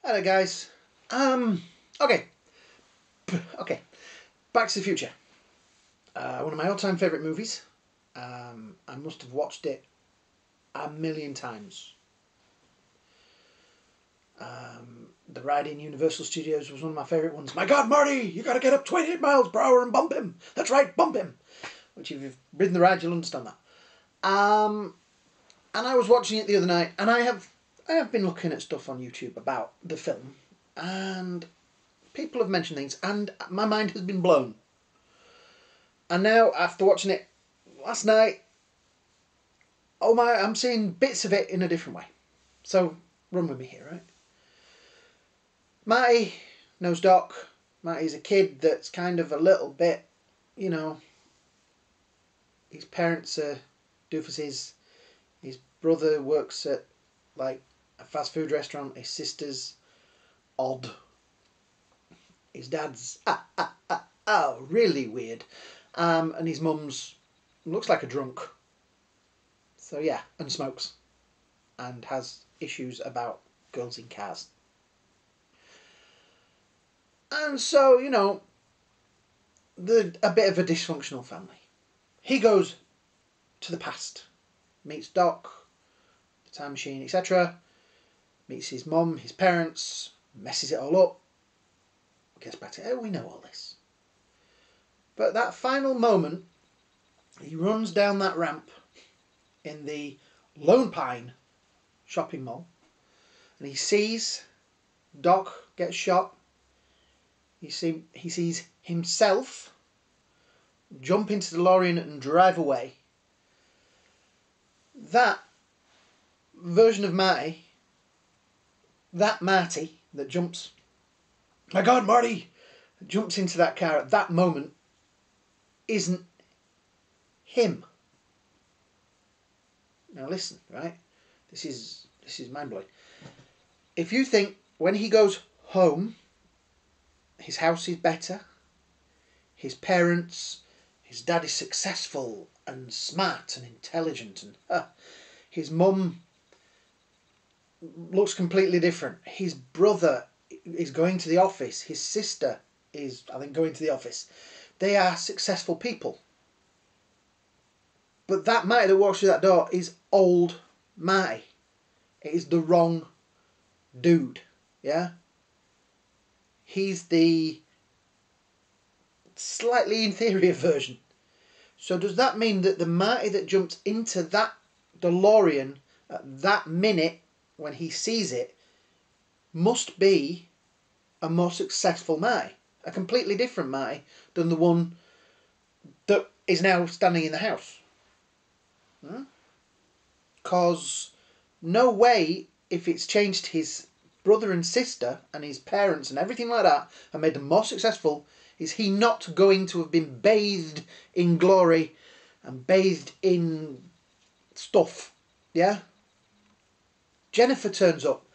Hello guys. Okay. Okay. Back to the Future. One of my all-time favourite movies. I must have watched it a million times. The ride in Universal Studios was one of my favourite ones. My God, Marty, you got to get up 28 miles per hour and bump him. That's right, bump him. Which if you've ridden the ride, you'll understand that. And I was watching it the other night, and I have been looking at stuff on YouTube about the film, and people have mentioned things, and my mind has been blown. And now, after watching it last night, oh my, I'm seeing bits of it in a different way. So, run with me here, right? Marty knows Doc. Marty's a kid that's kind of a little bit, you know, his parents are doofuses. His brother works at, like, a fast food restaurant. His sister's odd. His dad's really weird. And his mum's looks like a drunk. So yeah, and smokes. And has issues about girls in cars. And so, you know, a bit of a dysfunctional family. He goes to the past. Meets Doc, the time machine, etc. Meets his mum, his parents, messes it all up. Gets back to, we know all this. But that final moment, he runs down that ramp in the Lone Pine shopping mall, and he sees Doc get shot. He sees himself jump into the DeLorean and drive away. That version of Marty, that Marty that jumps, my God, Marty, jumps into that car at that moment, isn't him. Now listen, right? This is mind-blowing. If you think when he goes home, his house is better, his parents, his dad is successful and smart and intelligent, and his mum looks completely different. His brother is going to the office. His sister is, I think, going to the office. They are successful people. But that Marty that walks through that door is old Marty. It is the wrong dude. Yeah? He's the slightly inferior version. So does that mean that the Marty that jumps into that DeLorean at that minute when he sees it must be a more successful Marty? A completely different Marty than the one that is now standing in the house? Because no way, if it's changed his brother and sister and his parents and everything like that and made them more successful, is he not going to have been bathed in glory and bathed in stuff? Yeah? Jennifer turns up.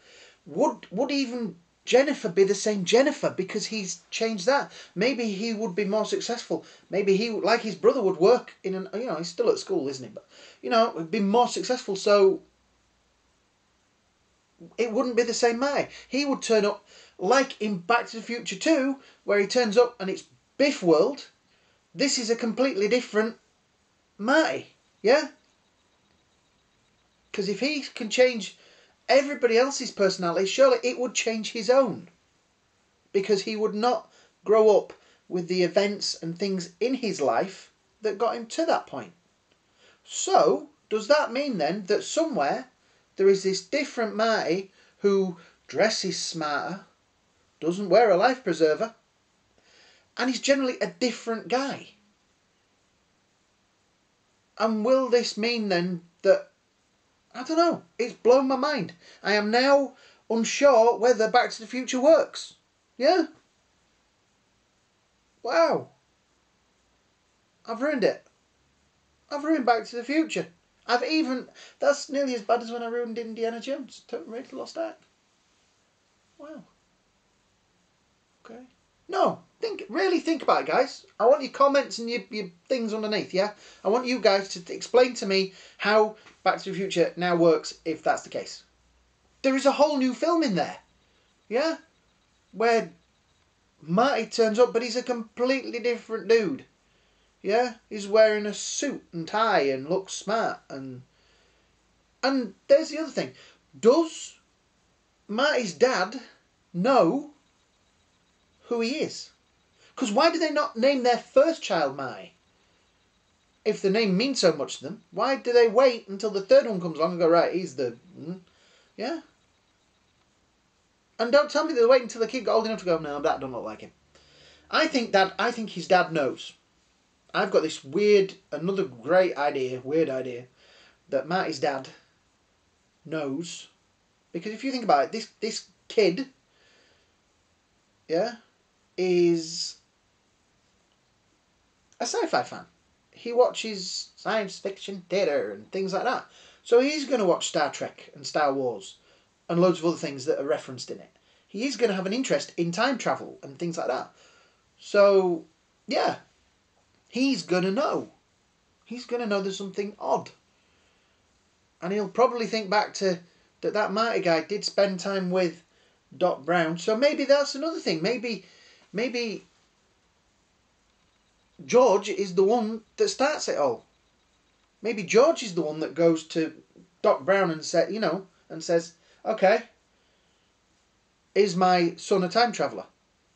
Would even Jennifer be the same Jennifer because he's changed that? Maybe he would be more successful. Maybe he, like his brother, would work in an, you know, he's still at school, isn't he? But, you know, would be more successful, so it wouldn't be the same Marty. He would turn up like in Back to the Future 2, where he turns up and it's Biff World. This is a completely different Marty, yeah? Because if he can change everybody else's personality, surely it would change his own. Because he would not grow up with the events and things in his life that got him to that point. So, does that mean then that somewhere there is this different Marty who dresses smarter, doesn't wear a life preserver, and is generally a different guy? And will this mean then that, I don't know, it's blown my mind. I am now unsure whether Back to the Future works. Yeah? Wow. I've ruined it. I've ruined Back to the Future. That's nearly as bad as when I ruined Indiana Jones. Total Raiders of the Lost Ark. Wow. Okay. No, really think about it, guys. I want your comments and your things underneath, yeah? I want you guys to explain to me how Back to the Future now works, if that's the case. There is a whole new film in there. Yeah? Where Marty turns up, but he's a completely different dude. Yeah? He's wearing a suit and tie and looks smart. And there's the other thing. Does Marty's dad know who he is? Because why do they not name their first child Marty? If the name means so much to them, why do they wait until the third one comes along and go, right, he's the... Yeah? And don't tell me they wait until the kid got old enough to go, no, that don't look like him. I think his dad knows. I've got this another weird idea, that Marty's dad knows. Because if you think about it, this kid, yeah, is a sci-fi fan. He watches science fiction theatre and things like that. So he's going to watch Star Trek and Star Wars and loads of other things that are referenced in it. He is going to have an interest in time travel and things like that. So, yeah, he's going to know. He's going to know there's something odd. And he'll probably think back to that Marty guy did spend time with Doc Brown. So maybe that's another thing. Maybe George is the one that starts it all. Maybe George is the one that goes to Doc Brown and says, okay, is my son a time traveller?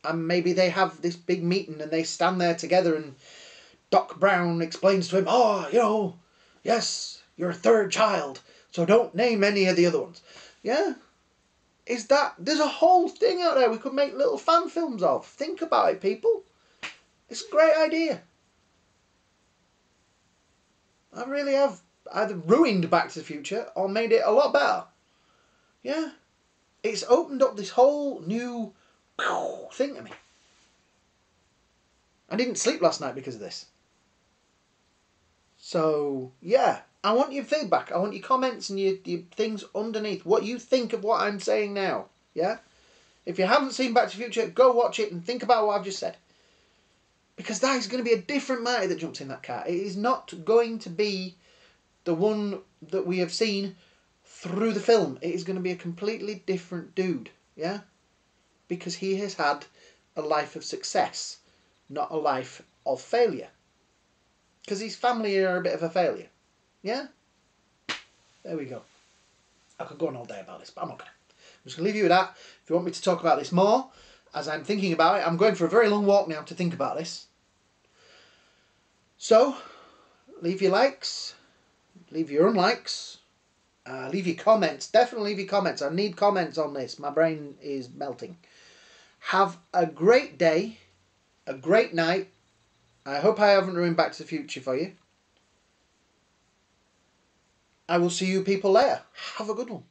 And maybe they have this big meeting and they stand there together and Doc Brown explains to him, yes, you're a third child, so don't name any of the other ones. Yeah? There's a whole thing out there we could make little fan films of. Think about it, people. It's a great idea. I really have either ruined Back to the Future or made it a lot better. Yeah? It's opened up this whole new thing to me. I didn't sleep last night because of this. So, yeah. I want your feedback. I want your comments and your things underneath. What you think of what I'm saying now. Yeah? If you haven't seen Back to the Future, go watch it and think about what I've just said. Because that is going to be a different Marty that jumps in that car. It is not going to be the one that we have seen through the film. It is going to be a completely different dude. Yeah? Because he has had a life of success, not a life of failure. Because his family are a bit of a failure. Yeah? There we go. I could go on all day about this, but I'm not going to. I'm just going to leave you with that. If you want me to talk about this more, as I'm thinking about it, I'm going for a very long walk now to think about this. So, leave your likes, leave your unlikes, leave your comments. Definitely leave your comments. I need comments on this. My brain is melting. Have a great day, a great night. I hope I haven't ruined Back to the Future for you. I will see you people later. Have a good one.